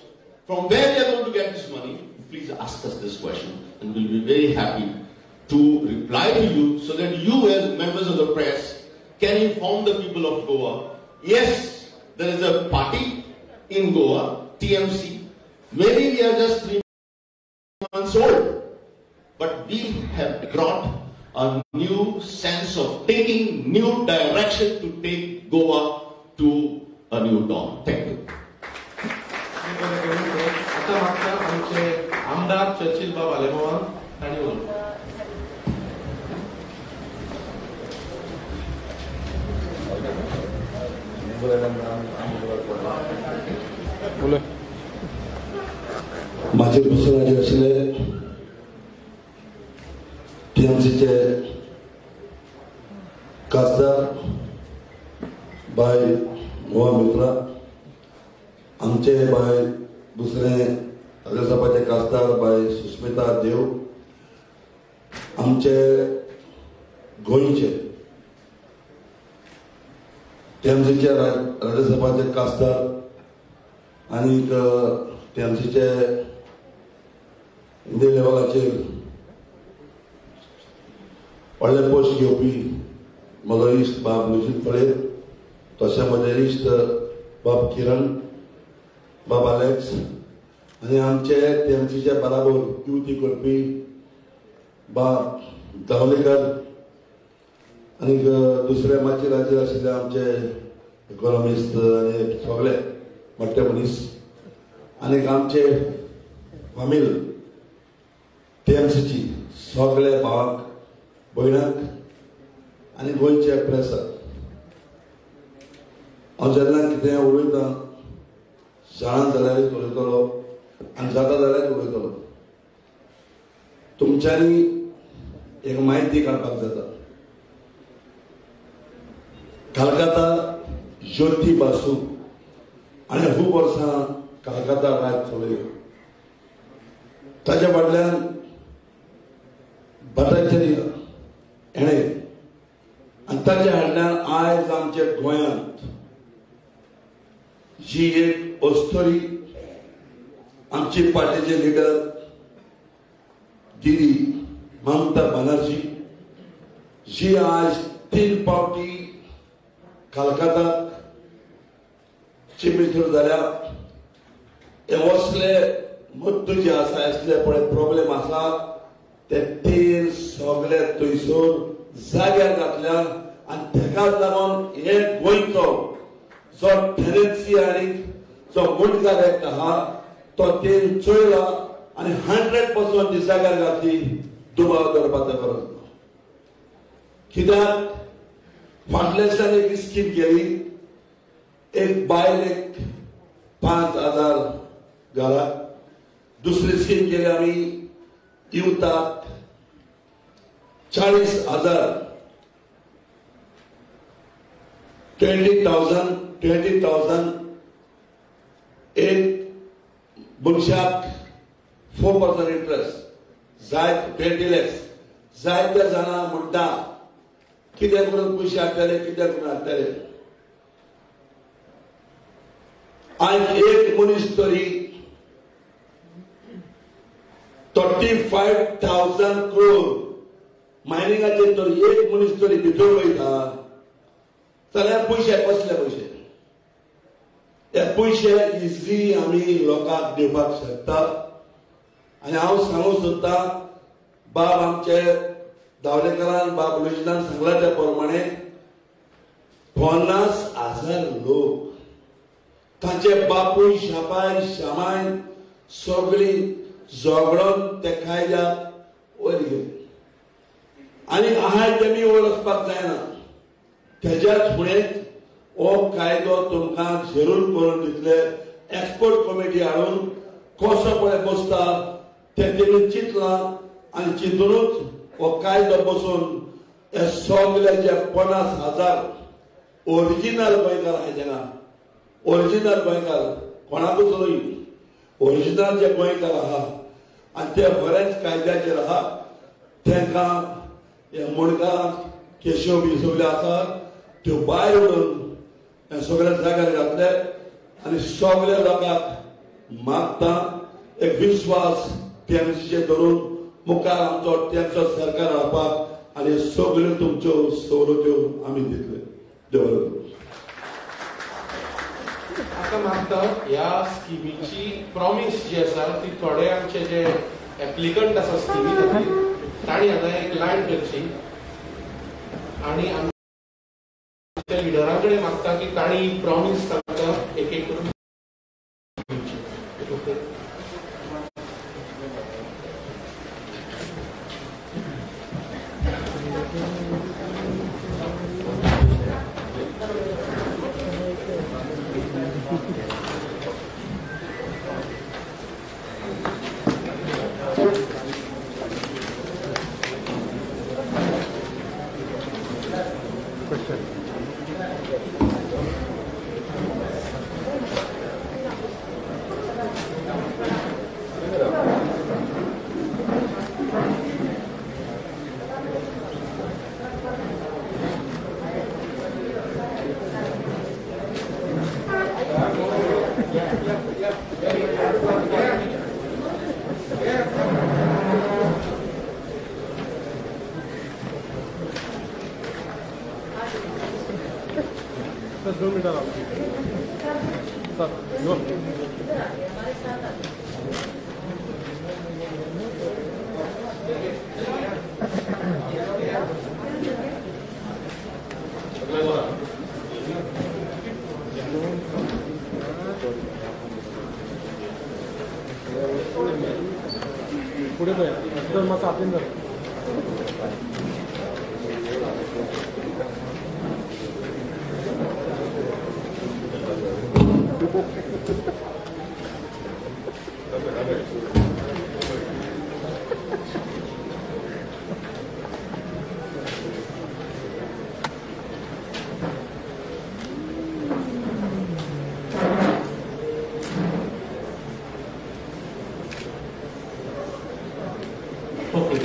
from where we are going to get this money, please ask us this question, and we'll be very happy to reply to you so that you as members of the press can inform the people of Goa. Yes, there is a party in Goa, TMC. Maybe we are just 3 months old, but we have brought a new sense of taking new direction to take Goa to a new dawn. Thank you. आता मागचा आमचे आमदार Churchill बाब आलेमवान आणि माझे दुसरे असले टीएमसीचे खासदार बाय मोहा मित्रा, आमचे बाय दुसरे राज्यसभाचे खासदार बाय सुस्मिता देव, आमचे गोंयचे टीएमसीचे राज्यसभाचे खासदार आणि टीएमसीचे इंडिया लेवलाचेर व्हडले पोस्ट घेवपी म्हजो इश्ट बाब लुजीत फळे, तशें म्हजे इश्ट बाब किरण, बाब अलेक्स, आनी आमचे टीएमसीचे बराबर युती करपी बाब धावलेकर, आनी दुसरे मातशे राज्य आशिल्ले आमचे इकॉनॉमिस्ट आनी सगळे मोठे मनीस, आनी आमचे फामील टीएमसीची सगळे भावाक भयणाक आनी गोंयचे प्रेसाक हांव जेन्ना कितें उलयतां शाळांत जाल्यारूच उलयतलो आनी जाता जाल्यार उलयतलो. तुमच्यांनी एक म्हायती काडपाक जाता. कलकत्ता ज्योती बासू हाणें खूब वर्सां कलकत्ता राज्य चलयलो. ताच्या फाटल्यान भट्टाचार्य हेणे आनी ताच्या फाटल्यान आयज आमच्या गोंयांत जी एक अस्तोरी आमची पार्टीचे लिडर दीदी ममता बनर्जी, जी आज 3 फावटी कलकत्ताक चीफ मिनिस्टर जाल्या. हे असले मुद्दे जे आसा, असले पळय प्रॉब्लेम आसा, ते 3 सगळे थंयसर जाग्यार घातल्या. आनी तेकाच लागून हे गोंयचो जो टेनेन्सी आनी जो मुंडकार एक्ट आहा तो 3 चोयला आनी 100% ती जाग्यार घातली. दुबाव करपाचो गरज ना. कित्याक फाटल्या दिसांनी एक स्कीम केली, एक बायलेक 5,000 घाला. दुसरी स्कीम केली आमी युथाक 40,000, 20,000 एक मनशाक 4% इंटरेस्ट, जाय 20 lakhs. जायते जाणां म्हणटा कितें करून पयशे हाडटले, कितें करून हाडटले. आयज एक मनीस तरी 35,000 crore मायनिंगाचेर तर एक मनीस तरी भितर वयता जाल्यार पयशे कसले पयशे? हे पयशे इजिली आमी लोकांक दिवपाक शकता. आनी हांव सांगूंक सोदतां, बाब आमचे धावलेकरान बाब लुजिनान सांगला त्या प्रमाणे 50,000 लोक तांचे बापूय शापाय शामाय सगळी झगडून ते कायद्याक वयर गेले. आनी आहाय तेमी वळखपाक जायना. तेज्याच फुडें हो कायदो तुमकां जरूर करून दितले. एक्सपर्ट कमिटी हाडून कसो पळय बसता ते तेमी चिंतलां आनी चिंतूनच हो कायदो बसून हे सगळे जे 50,000 ओरिजिनल गोंयकार आहाय तेंगा, ओरिजिनल गोंयकार कोणाकूच न्हय, ओरिजिनल जे गोंयकार आहा आनी ते बरेच कायद्याचेर आहा, तांकां हे मुणकारांक केशव बी सगळे आसा त्यो भायर उडोवन हे सगळ्या जाग्यार घातले आनी सगळ्या लोकांक मागता एक विश्वास टीएमसीचेर धरून मुखार आमचो टीएमसीचो सरकार हाडपाक आनी सगळ्यो तुमच्यो सवलत्यो आमी दितले. देव बरें करूं. आता मागता ह्या स्किमीची प्रॉमिस जी आसा ती थोडे आमचे जे एप्लिकंट आसा स्किमी खातीर तांणी आतां एक लायन करची आनी आमच्या लिडरां कडेन मागता की तांणी प्रॉमिस तांकां एक एक करून पुढे तर मग सापडून जाईल.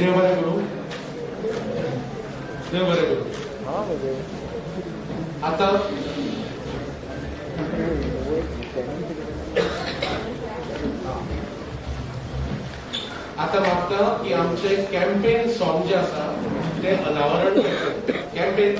देव बरें करूं. देव बरें करूं. आता आता मागता की आमचे कॅम्पेन सॉंग जे आसा ते अनावरण कॅम्पेन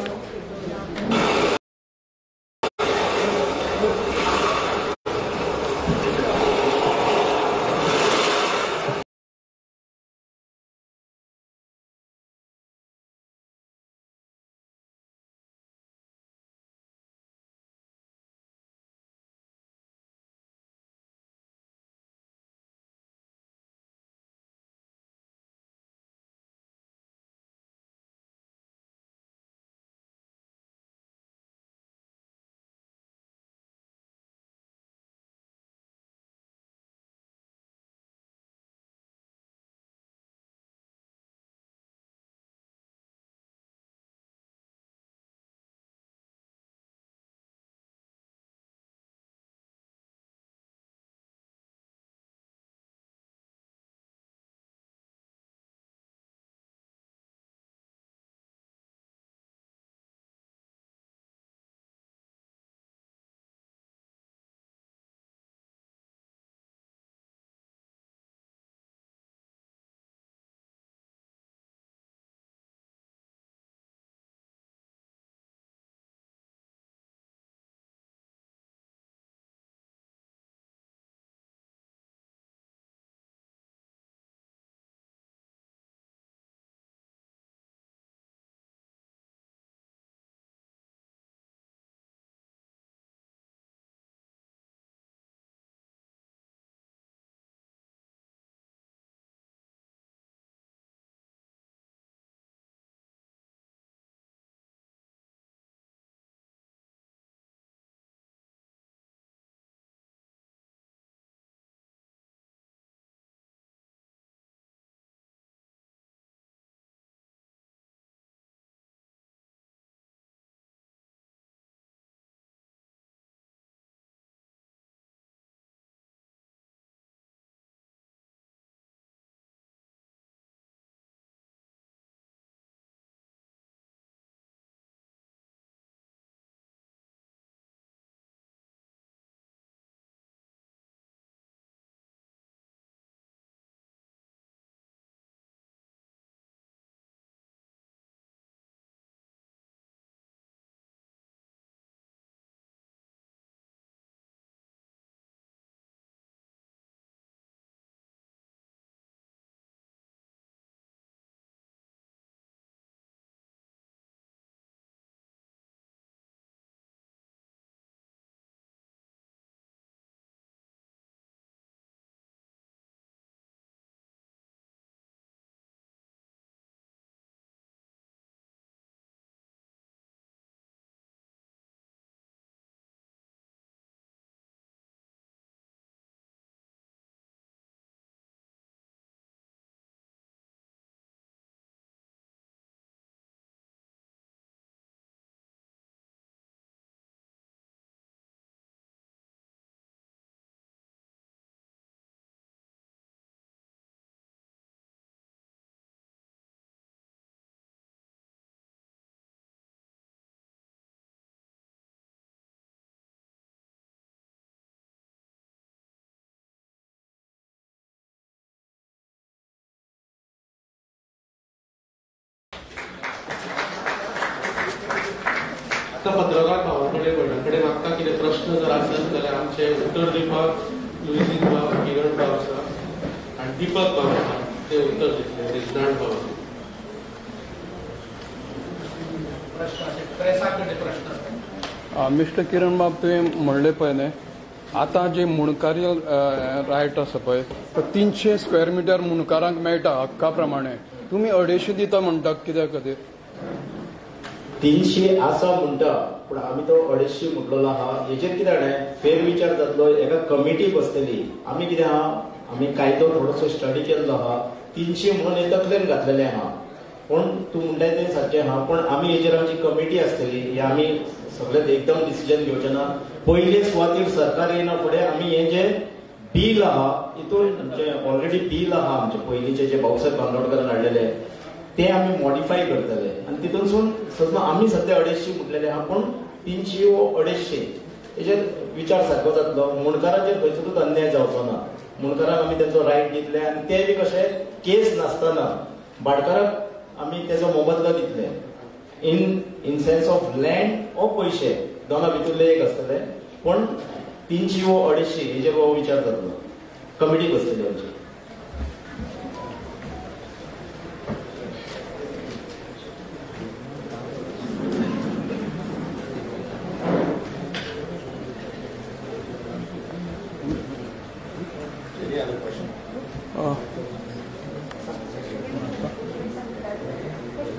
आतां पत्रकार भावांकडे भयणाकडे मागता कितें प्रश्न जर आसत जाल्यार आमचे उत्तर दिवपाक लुईजीन भाव किरण भाव आसा आनी दीपक भाव आसा ते उत्तर दितले रिजनाल्ड भाव मिस्टर किरण बाब तुवें म्हणलें पळय न्ही आतां जे मुणकारील रायट आसा पळय तो 300 स्क्वेअर मिटर मुणकारांक मेळटा हक्का प्रमाणे तुमी 250 दिता म्हणटा कित्याक खातीर 300 आसा म्हणटा पूण आमी तो 250 म्हटलेलो आहा हेचेर कितें जालें फेर विचार जातलो एका कमिटी बसतली आमी कितें आहा आमी कायदो थोडोसो स्टडी केल्लो आहा 300 म्हणून हे तकलेन घातलेलें आहा पूण तूं म्हणटाय तें सारकें आहा पूण आमी हेचेर आमची कमिटी आसतली हे आमी सगळे एकदम डिसिजन घेवचें ना पयले सुवातेर सरकार येना फुडें आमी हें जे बील आहा हितून म्हणजे ऑलरेडी बील आहा आमचे पयलींचे जे भाऊसाहेब बांदोडकरान हाडलेले ते आमी मॉडिफाय करतले आनी तितूनसून समज आमी सध्या 250 म्हटलेले आहा पूण 300 वो 250 हेचेर विचार सारको जातलो मुणकारांचेर खंयचोच अन्याय जावचो ना मुणकारांक आमी तेंचो रायट दितले आनी ते बी कशें केस नासतना भाटकाराक आमी तेजो मोबदलो दितले इन सेन्स ऑफ लँड ओ पयशे दोना भितरले एक आसतले पण 300 वो 250 हेचेर हो विचार जातलो कमिटी बसतली आमची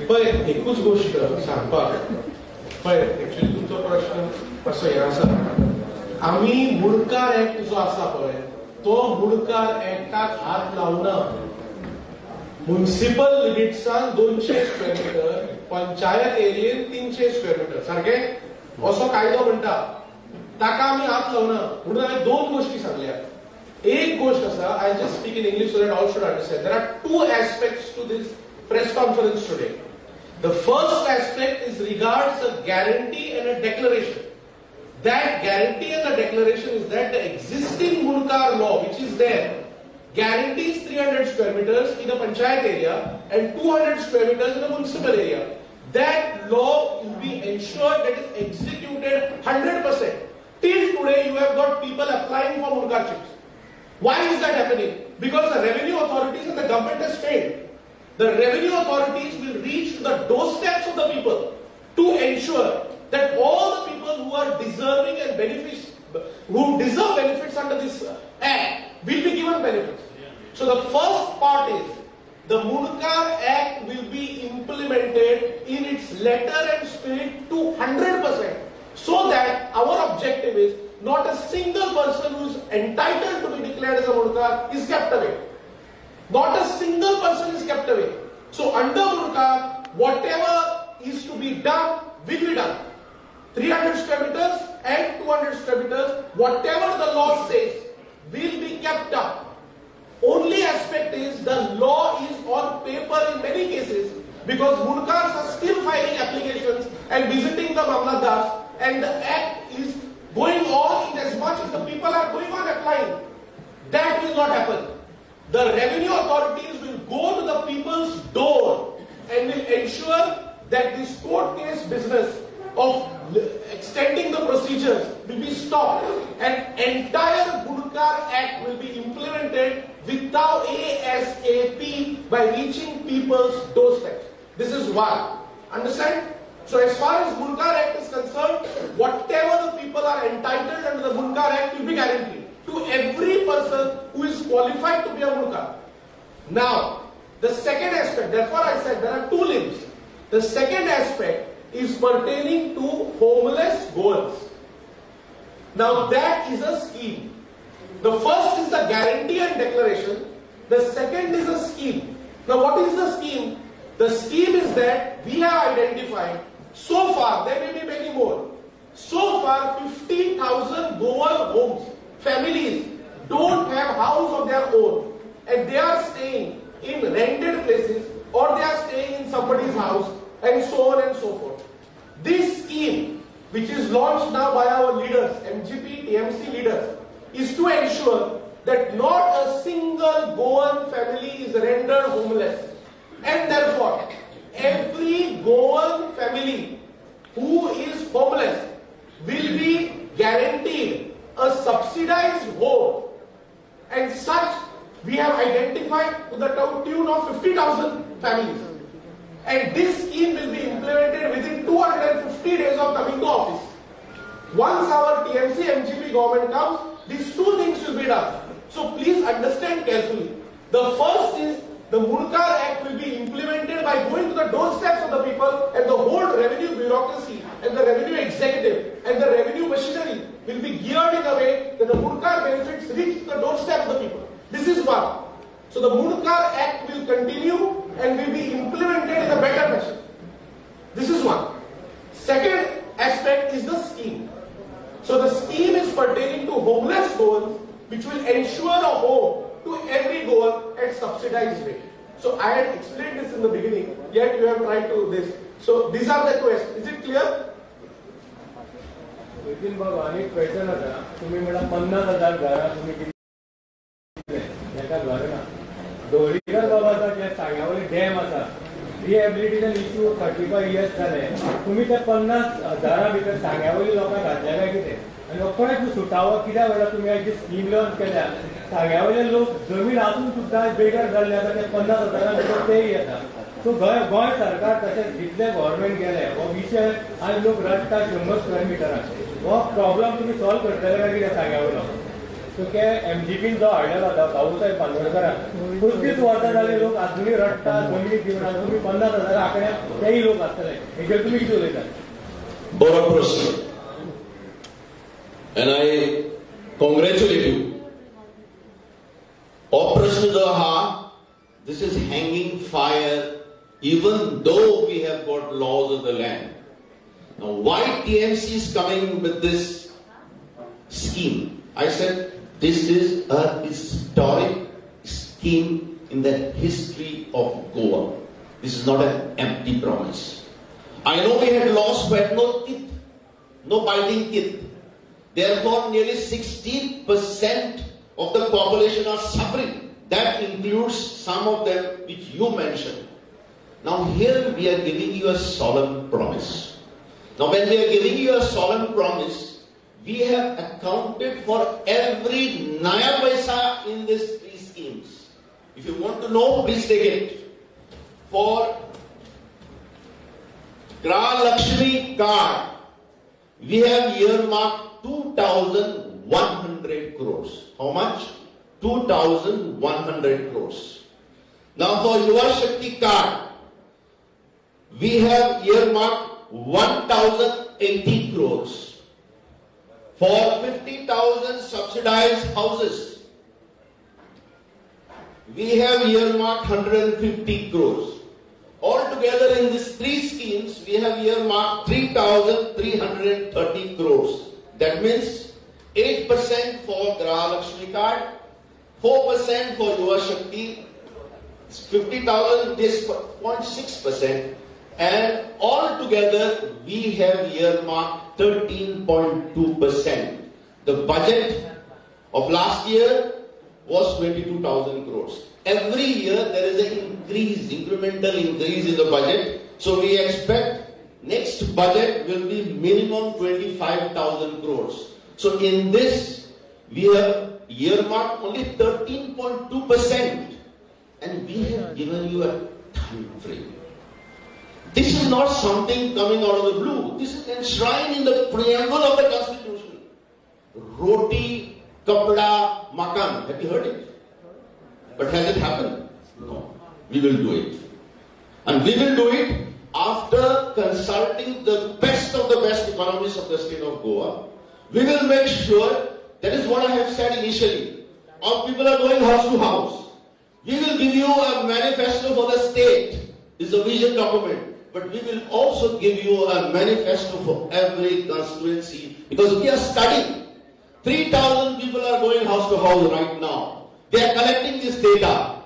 पळय एकूच गोष्ट सांगपाक पळय एक्चुअली तुमचो प्रश्न कसो हे आसा आमी मुणकार ऍक्ट जो आसा पळय तो मुणकार ऍक्टाक हात लावना म्युनिसिपल लिमिट्सान 200 स्क्वेअर मिटर पंचायत एरियेन 300 स्क्वेअर मिटर सारखे असो कायदो म्हणटा ताका आमी हात लावना म्हणून हांवें 2 गोष्टी सांगल्या एक गोष्ट आसा I just speak in English so that all should understand there are 2 aspects to this press conference today. The first aspect is regards a guarantee and a declaration. That guarantee and the declaration is that the existing Munkar law which is there guarantees 300 square meters in a panchayat area and 200 square meters in a municipal area. That law will be ensured that is executed 100%. Till today you have got people applying for Munkar chips. Why is that happening? Because the revenue authorities and the government has failed. The revenue authorities will reach to the doorsteps of the people to ensure that all the people who are deserving and who deserve benefits under this act will be given benefits. So the first part is the Munkar Act will be implemented in its letter and spirit to 100%, so that our objective is not a single person who is entitled to be declared as a Munkar is kept away. Not a single person is kept away. So under Munkar, whatever is to be done will be done. 300 square meters and 200 square meters, whatever the law says, will be kept up. Only aspect is the law is on paper in many cases because Munkars are still filing applications and visiting the Mamlatdars, and the act is going on in as much as the people are going on applying. That will not happen. The revenue authorities will go to the people's door and will ensure that this court case business of extending the procedures will be stopped, and entire Munkar Act will be implemented without ASAP by reaching people's doorsteps. This is one. Understand? So as far as Munkar Act is concerned, whatever the people are entitled under the Munkar Act will be guaranteed to every person who is qualified to be a Munkar. Now, the second aspect, therefore I said there are 2 limbs. The second aspect is pertaining to homeless goers. Now that is a scheme. The first is the guarantee and declaration. The second is a scheme. Now what is the scheme? The scheme is that we have identified, so far, there may be many more, so far 50,000 Goan homes, families don't have house of their own and they are staying in rented places or they are staying in somebody's house and so on and so forth. This scheme, which is launched now by our leaders, MGP, TMC leaders, is to ensure that not a single Goan family is rendered homeless, and therefore every Goan family who is homeless will be guaranteed a subsidized home, and such we have identified to the tune of 50,000 families. And this scheme will be implemented within 250 days of coming to office. Once our TMC MGP government comes, these two things will be done. So please understand carefully. The first is the Munkar Act will be implemented by going to the doorsteps of the people, and the whole revenue bureaucracy and the revenue executive and the revenue machinery will be geared in a way that the Munkar benefits reach the doorstep of the people. This is one. So the Munkar Act will continue and will be implemented in a better fashion. This is one. Second aspect is the scheme. So the scheme is pertaining to homeless goals, which will ensure a home to every goal at subsidized rate. So I had explained this in the beginning, yet you have tried to do this. So these are the questions. Is it clear? Nitin बाबा आणि question होता तुम्ही म्हणा 50,000 घरां तुम्ही किती एका घरां दोळीकर बाबाचा जे सांग्यावळी डॅम आसा रिहॅबिलिटेशन इश्यू 35 इयर्स जाले तुम्ही ते 50,000 भितर सांग्यावळी लोकांक घातले काय कितें आनी रोखडेच सुटावो कित्याक म्हणल्यार तुमी हाची स्कीम लॉन्च केल्या सांग्यावयले लोक जमीन आसून सुद्दां बेकार जाल्ले आसा ते 50,000 भितर तेय येता सो गोंय सरकार तशेंच जितले गव्हर्मेंट गेले हो विशय आनी लोक रडटा 100 स्क्वेअर मिटराक हो प्रॉब्लेम तुम्ही सॉल्व करतले काय कितें सांग्यावयलो सो ते एमजीपीन जो हाडलेलो होता भाऊसाहेब बांदोडकरान 35 वर्सां जाली लोक आजुनूय रडटा जमनी दिवना तुम्ही 50,000 आंकड्या तेय लोक आसतले हेजेर तुमी कितें उलयतात बरो प्रश्न and I congratulate you. हो प्रश्न जो हा this is hanging fire even though we have got laws of the land. Now why TMC is coming with this scheme? I said this is a historic scheme in the history of Goa. This is not an empty promise. I know we had laws who had no teeth, no biting teeth. Therefore nearly 60% of the population are suffering. That includes some of them which you mentioned. Now here we are giving you a solemn promise. Now when we are giving you a solemn promise, we have accounted for every naya paisa in these three schemes. If you want to know, please take it. For Graha Lakshmi card, we have earmarked 2,100 crores. How much? 2,100 crores. Now for Yuva Shakti card, we have earmarked 1,080 crores. For 50,000 subsidized houses, we have earmarked 150 crores. Altogether in these three schemes, we have earmarked 3,330 crores. That means 8% for Graha Lakshmi card, 4% for Yuva Shakti, 50,000 is 0.6%, and altogether we have earmarked 13.2%. The budget of last year was 22,000 crores. Every year there is an increase, incremental increase in the budget. So we expect next budget will be minimum 25,000 crores. So in this, we have earmarked only 13.2%, and we have given you a time frame. This is not something coming out of the blue. This is enshrined in the preamble of the Constitution. Roti, Kapda, Makan. Have you heard it? But has it happened? No. We will do it. And we will do it after consulting the best of the best economists of the state of Goa. We will make sure, that is what I have said initially, our people are going house to house. We will give you a manifesto for the state, it's a vision document, but we will also give you a manifesto for every constituency, because we are studying. 3,000 people are going house to house right now. They are collecting this data.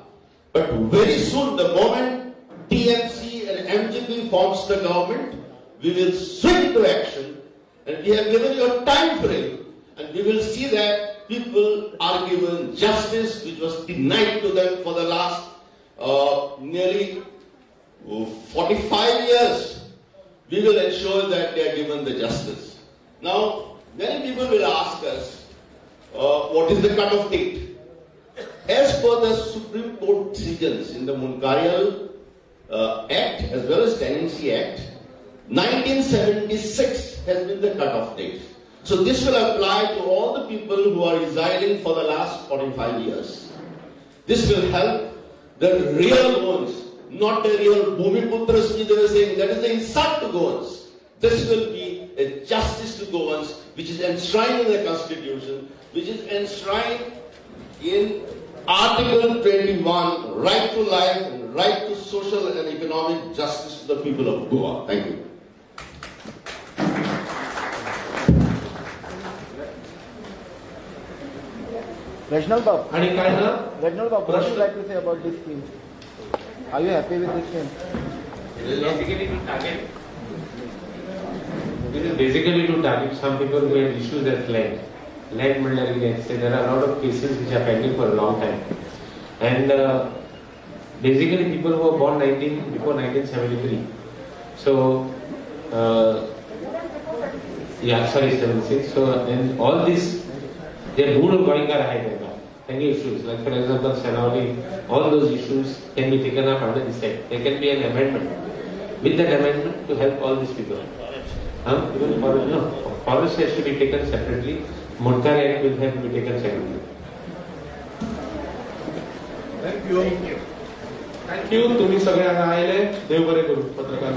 But very soon, the moment TMC and MGP forms the government, we will swing to action, and we have given you a time frame, and we will see that people are given justice which was denied to them for the last nearly 45 years. we will ensure that they are given the justice. Now, many people will ask us, what is the cut-off date? As per the Supreme Court decisions in the Munkarial Act as well as Tenancy Act, 1976 has been the cut-off date. So this will apply to all the people who are residing for the last 45 years. This will help the real Goans, not the real Bhumiputras they were saying, that is the insult to Goans. This will be a justice to Goans, which is enshrined in the Constitution, which is enshrined in Article 21, right to life and right to social and economic justice to the people of Goa. Thank you. Reginald Babu. Reginald Babu, what would you like to say about this scheme? Are you happy with this scheme? This is basically to target some people who have issues as land. Land mandalines. There are a lot of cases which are pending for a long time. And basically people who were born before 1973. So, 76. So, and all this, their mood of going are any issues, like for example, Sanawali, all those issues can be taken up under this act. There can be an amendment. With that amendment to help all these people. Even forest has to be taken separately. Munkar Act will have to be taken separately. Thank you. Thank you. तुम्ही सगळ्यांना आले. देव बरे करू पत्रकार.